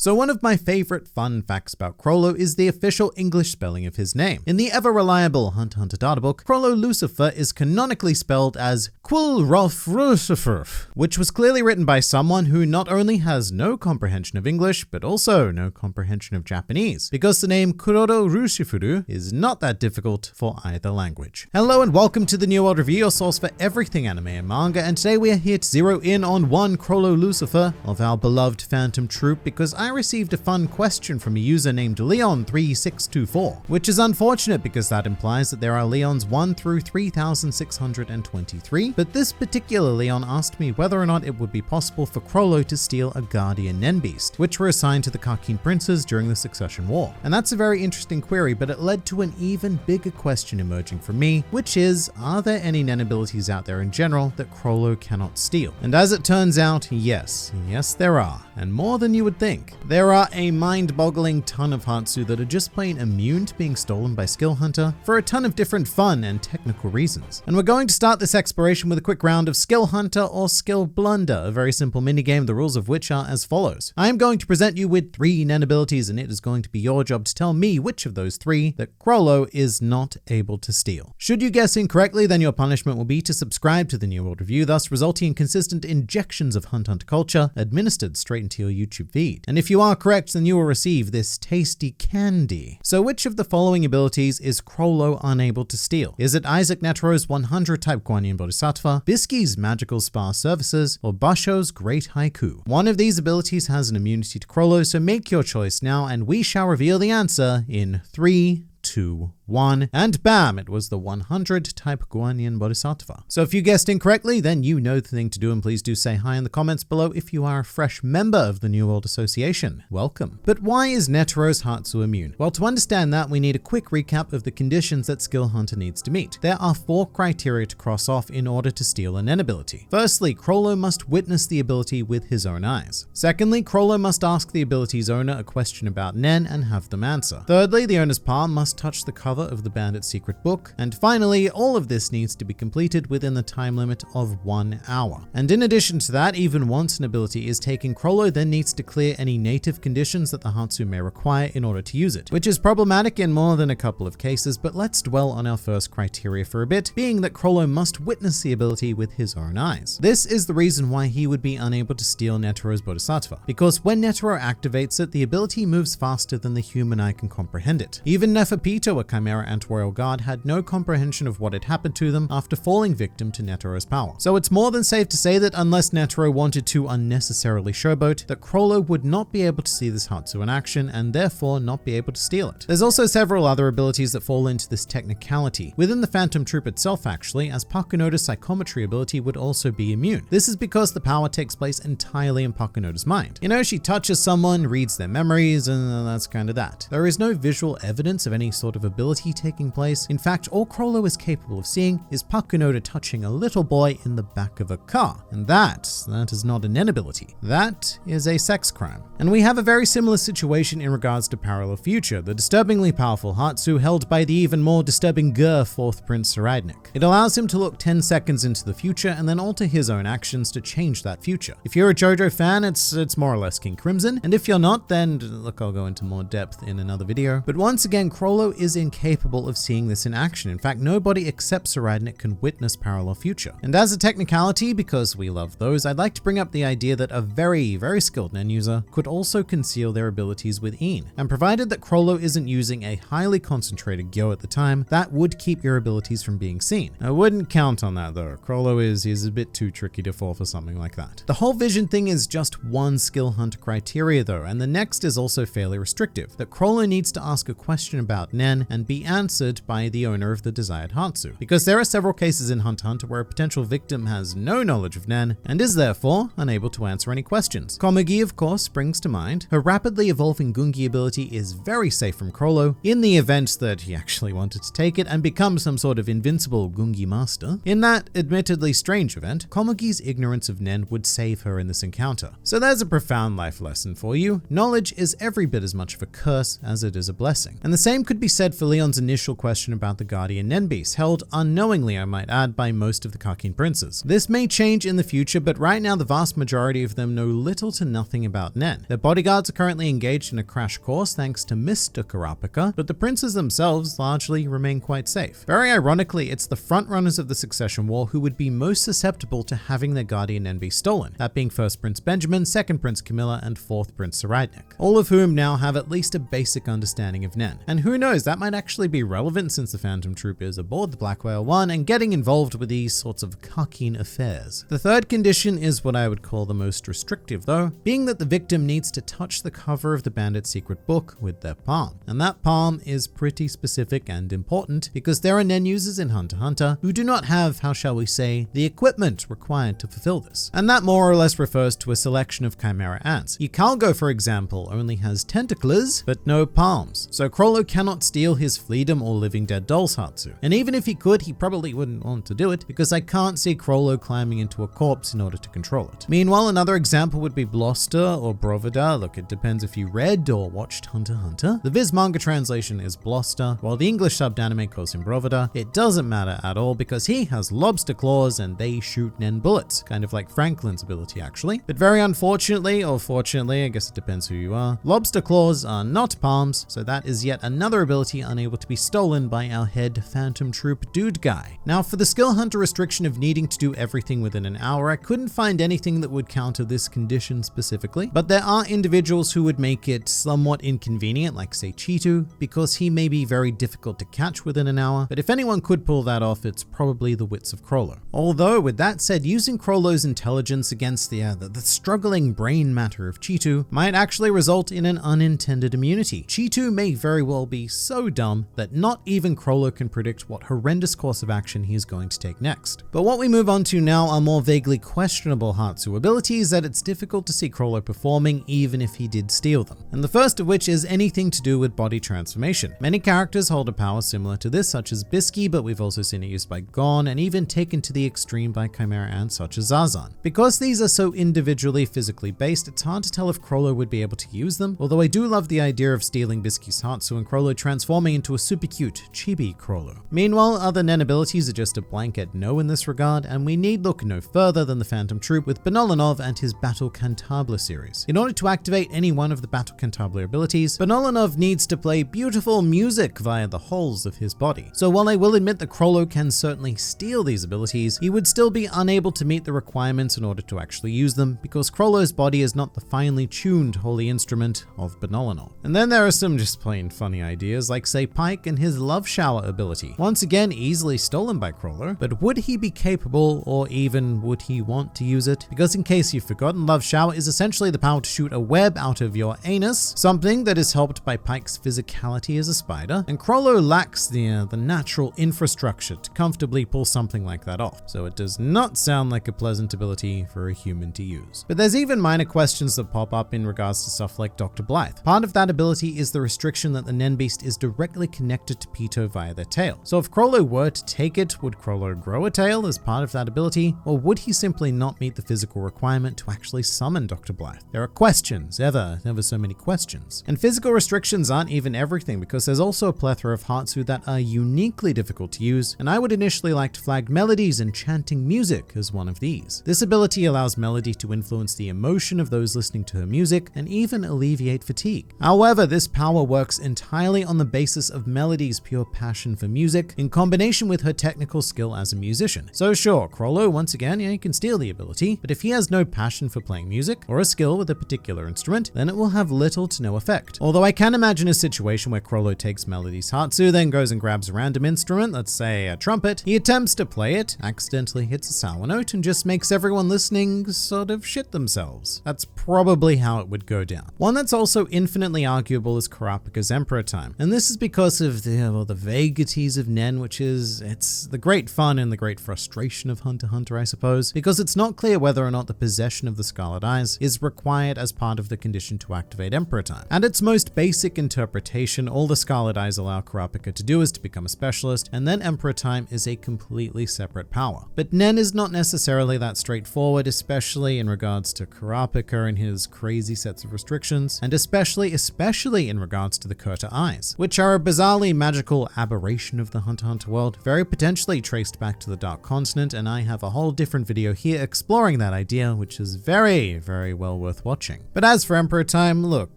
So one of my favorite fun facts about Chrollo is the official English spelling of his name. In the ever-reliable Hunter x Hunter databook, Chrollo Lucilfer is canonically spelled as Chrollo Lucilfer, which was clearly written by someone who not only has no comprehension of English, but also no comprehension of Japanese, because the name Chrollo Lucilfer is not that difficult for either language. Hello and welcome to the New World Review, your source for everything anime and manga, and today we are here to zero in on one Chrollo Lucilfer of our beloved Phantom Troop because I received a fun question from a user named Leon3624, which is unfortunate because that implies that there are Leons 1 through 3623, but this particular Leon asked me whether or not it would be possible for Chrollo to steal a Guardian Nen Beast, which were assigned to the Karkin princes during the Succession War. And that's a very interesting query, but it led to an even bigger question emerging from me, which is, are there any Nen abilities out there in general that Chrollo cannot steal? And as it turns out, yes there are, and more than you would think. There are a mind-boggling ton of Hatsu that are just plain immune to being stolen by Skill Hunter for a ton of different fun and technical reasons. And we're going to start this exploration with a quick round of Skill Hunter or Skill Blunder, a very simple minigame, the rules of which are as follows. I am going to present you with 3 Nen abilities, and it is going to be your job to tell me which of those 3 that Chrollo is not able to steal. Should you guess incorrectly, then your punishment will be to subscribe to the New World Review, thus resulting in consistent injections of Hunt Hunter culture administered straight into your YouTube feed. And if you are correct, then you will receive this tasty candy. So which of the following abilities is Chrollo unable to steal? Is it Isaac Netero's 100 type Guanyin Bodhisattva, Bisky's magical spa services, or Basho's great haiku? One of these abilities has an immunity to Chrollo, so make your choice now and we shall reveal the answer in 3, 2, 1, and bam, it was the 100 type Guanyin Bodhisattva. So if you guessed incorrectly, then you know the thing to do, and please do say hi in the comments below if you are a fresh member of the New World Association. Welcome. But why is Netero's Hatsu immune? Well, to understand that, we need a quick recap of the conditions that Skill Hunter needs to meet. There are 4 criteria to cross off in order to steal a Nen ability. Firstly, Chrollo must witness the ability with his own eyes. Secondly, Chrollo must ask the ability's owner a question about Nen and have them answer. Thirdly, the owner's palm must touch the cover of the bandit's secret book. And finally, all of this needs to be completed within the time limit of 1 hour. And in addition to that, even once an ability is taken, Chrollo then needs to clear any native conditions that the Hatsu may require in order to use it, which is problematic in more than a couple of cases, but let's dwell on our first criteria for a bit, being that Chrollo must witness the ability with his own eyes. This is the reason why he would be unable to steal Netero's Bodhisattva, because when Netero activates it, the ability moves faster than the human eye can comprehend it. Even Neferpito, a Chimera Ant-Royal Guard, had no comprehension of what had happened to them after falling victim to Netero's power. So it's more than safe to say that unless Netero wanted to unnecessarily showboat, that Chrollo would not be able to see this Hatsu in action and therefore not be able to steal it. There's also several other abilities that fall into this technicality. Within the Phantom Troop itself actually, as Pakunoda's psychometry ability would also be immune. This is because the power takes place entirely in Pakunoda's mind. You know, she touches someone, reads their memories, and that's kind of that. There is no visual evidence of any sort of ability taking place. In fact, all Chrollo is capable of seeing is Pakunoda touching a little boy in the back of a car. And that is not a Nen ability. That is a sex crime. And we have a very similar situation in regards to Parallel Future, the disturbingly powerful Hatsu held by the even more disturbing 4th Prince Saraidnik. It allows him to look 10 seconds into the future and then alter his own actions to change that future. If you're a JoJo fan, it's more or less King Crimson, and if you're not, then look, I'll go into more depth in another video. But once again, Chrollo is incapable of seeing this in action. In fact, nobody except Saraidnik can witness Parallel Future. And as a technicality, because we love those, I'd like to bring up the idea that a very skilled Nen user could also conceal their abilities with Een. And provided that Chrollo isn't using a highly concentrated Gyo at the time, that would keep your abilities from being seen. I wouldn't count on that though. Chrollo is a bit too tricky to fall for something like that. The whole vision thing is just one Skill Hunter criteria though, and the next is also fairly restrictive, that Chrollo needs to ask a question about Nen and be answered by the owner of the desired Hatsu. Because there are several cases in Hunt x Hunter where a potential victim has no knowledge of Nen and is therefore unable to answer any questions. Komugi, of course, springs to mind. Her rapidly evolving Gungi ability is very safe from Chrollo in the event that he actually wanted to take it and become some sort of invincible Gungi master. In that admittedly strange event, Komugi's ignorance of Nen would save her in this encounter. So there's a profound life lesson for you. Knowledge is every bit as much of a curse as it is a blessing. And the same could be said for Leon's initial question about the guardian Nen beast, held unknowingly, I might add, by most of the Karkin princes. This may change in the future, but right now the vast majority of them know little to nothing about Nen. Their bodyguards are currently engaged in a crash course thanks to Mr. Kurapika, but the princes themselves largely remain quite safe. Very ironically, it's the frontrunners of the succession war who would be most susceptible to having their guardian Nen beast stolen, that being first Prince Benjamin, second Prince Camilla, and fourth Prince Saradnik, all of whom now have at least a basic understanding of Nen. And who knows, that might actually be relevant since the Phantom Troop is aboard the Black Whale 1 and getting involved with these sorts of Karkin affairs. The third condition is what I would call the most restrictive though, being that the victim needs to touch the cover of the bandit's secret book with their palm. And that palm is pretty specific and important because there are Nen users in Hunter x Hunter who do not have, how shall we say, the equipment required to fulfill this. And that more or less refers to a selection of chimera ants. Ykalgo, for example, only has tentacles, but no palms. So Chrollo cannot steal his Fleedom or Living Dead Dolls Hatsu. And even if he could, he probably wouldn't want to do it because I can't see Chrollo climbing into a corpse in order to control it. Meanwhile, another example would be Bloster or Brovada. Look, it depends if you read or watched Hunter x Hunter. The Viz manga translation is Bloster, while the English subbed anime calls him Brovada. It doesn't matter at all because he has lobster claws and they shoot Nen bullets, kind of like Franklin's ability actually. But very unfortunately, or fortunately, I guess it depends who you are, lobster claws are not palms, so that is yet another ability unable to be stolen by our head Phantom Troop dude guy. Now for the skill hunter restriction of needing to do everything within an hour, I couldn't find anything that would counter this condition specifically, but there are individuals who would make it somewhat inconvenient, like say Cheetu, because he may be very difficult to catch within an hour, but if anyone could pull that off, it's probably the wits of Chrollo. Although with that said, using Chrollo's intelligence against the struggling brain matter of Cheetu might actually result in an unintended immunity. Cheetu may very well be so dumb that not even Chrollo can predict what horrendous course of action he is going to take next. But what we move on to now are more vaguely questionable Hatsu abilities that it's difficult to see Chrollo performing even if he did steal them. And the first of which is anything to do with body transformation. Many characters hold a power similar to this, such as Bisky, but we've also seen it used by Gon and even taken to the extreme by chimera ants such as Zazan. Because these are so individually physically based, it's hard to tell if Chrollo would be able to use them, although I do love the idea of stealing Bisky's Hatsu and Chrollo transforming into a super cute chibi Chrollo. Meanwhile, other Nen abilities are just a blanket no in this regard, and we need look no further than the Phantom Troop with Benolanov and his Battle Cantabile series. In order to activate any one of the Battle Cantabile abilities, Benolanov needs to play beautiful music via the holes of his body. So while I will admit that Chrollo can certainly steal these abilities, he would still be unable to meet the requirements in order to actually use them, because Chrollo's body is not the finely tuned holy instrument of Benolanov. And then there are some just plain funny ideas, like say Pike and his Love Shower ability. Once again, easily stolen by Chrollo, but would he be capable, or even would he want to use it? Because in case you've forgotten, Love Shower is essentially the power to shoot a web out of your anus, something that is helped by Pike's physicality as a spider, and Chrollo lacks the natural infrastructure to comfortably pull something like that off, so it does not sound like a pleasant ability for a human to use. But there's even minor questions that pop up in regards to stuff like Dr. Blythe. Part of that ability is the restriction that the Nen beast is directly connected to Pito via their tail. So if Chrollo were to take it, would Chrollo grow a tail as part of that ability, or would he simply not meet the physical requirement to actually summon Dr. Blythe? There are questions, ever so many questions. And physical restrictions aren't even everything, because there's also a plethora of Hatsu that are uniquely difficult to use, and I would initially like to flag melodies and chanting music as one of these. This ability allows Melody to influence the emotion of those listening to her music and even alleviate fatigue. However, this power works entirely on the basis of Melody's pure passion for music in combination with her technical skill as a musician. So sure, Chrollo, once again, he can steal the ability, but if he has no passion for playing music or a skill with a particular instrument, then it will have little to no effect. Although I can imagine a situation where Chrollo takes Melody's Hatsu, then goes and grabs a random instrument, let's say a trumpet, he attempts to play it, accidentally hits a sour note, and just makes everyone listening sort of shit themselves. That's probably how it would go down. One that's also infinitely arguable is Kurapika's Emperor Time, and this is because of the vagaries of Nen, which is, it's the great fun and the great frustration of Hunter x Hunter, I suppose, because it's not clear whether or not the possession of the Scarlet Eyes is required as part of the condition to activate Emperor Time. At its most basic interpretation, all the Scarlet Eyes allow Kurapika to do is to become a specialist, and then Emperor Time is a completely separate power. But Nen is not necessarily that straightforward, especially in regards to Kurapika and his crazy sets of restrictions, and especially in regards to the Kurta Eyes, which are a bizarrely magical aberration of the Hunter x Hunter world, very potentially traced back to the Dark Continent, and I have a whole different video here exploring that idea, which is very, very well worth watching. But as for Emperor Time, look,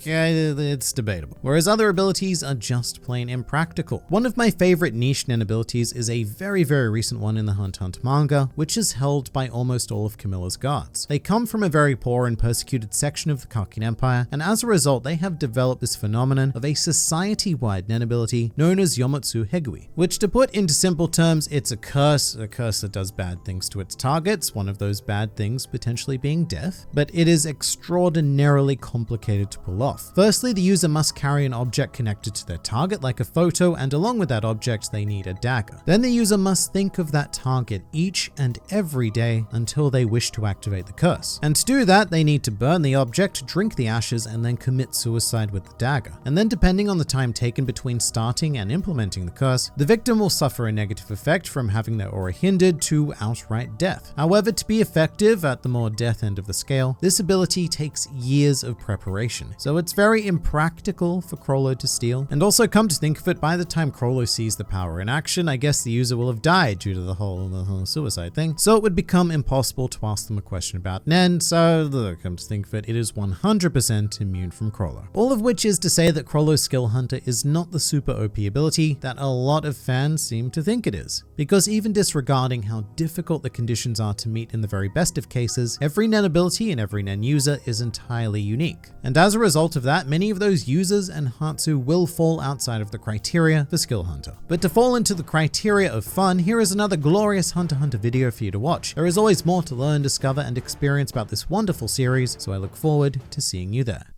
it's debatable. Whereas other abilities are just plain impractical. One of my favorite niche nen abilities is a very, very recent one in the Hunter x Hunter manga, which is held by almost all of Camilla's guards. They come from a very poor and persecuted section of the Kakin Empire, and as a result, they have developed this phenomenon of a society-wide nen ability known as Yomotsu Hegui, which, to put into simple terms, it's a curse that does bad things to its targets, one of those bad things potentially being death, but it is extraordinarily complicated to pull off. Firstly, the user must carry an object connected to their target, like a photo, and along with that object, they need a dagger. Then the user must think of that target each and every day until they wish to activate the curse. And to do that, they need to burn the object, drink the ashes, and then commit suicide with the dagger. And then, depending on the time taken between starting and implementing the curse, the victim will suffer a negative effect from having their aura hindered to outright death. However, to be effective at the more death end of the scale, this ability takes years of preparation, so it's very impractical for Chrollo to steal. And also, come to think of it, by the time Chrollo sees the power in action, I guess the user will have died due to the whole suicide thing, so it would become impossible to ask them a question about Nen, so come to think of it, it is 100% immune from Chrollo. All of which is to say that Chrollo's Skill Hunter is not the super OP ability that a lot of fans seem to think it is. Because even disregarding how difficult the conditions are to meet in the very best of cases, every Nen ability and every Nen user is entirely unique. And as a result of that, many of those users and Hatsu will fall outside of the criteria for Skill Hunter. But to fall into the criteria of fun, here is another glorious Hunter x Hunter video for you to watch. There is always more to learn, discover, and experience about this wonderful series, so I look forward to seeing you there.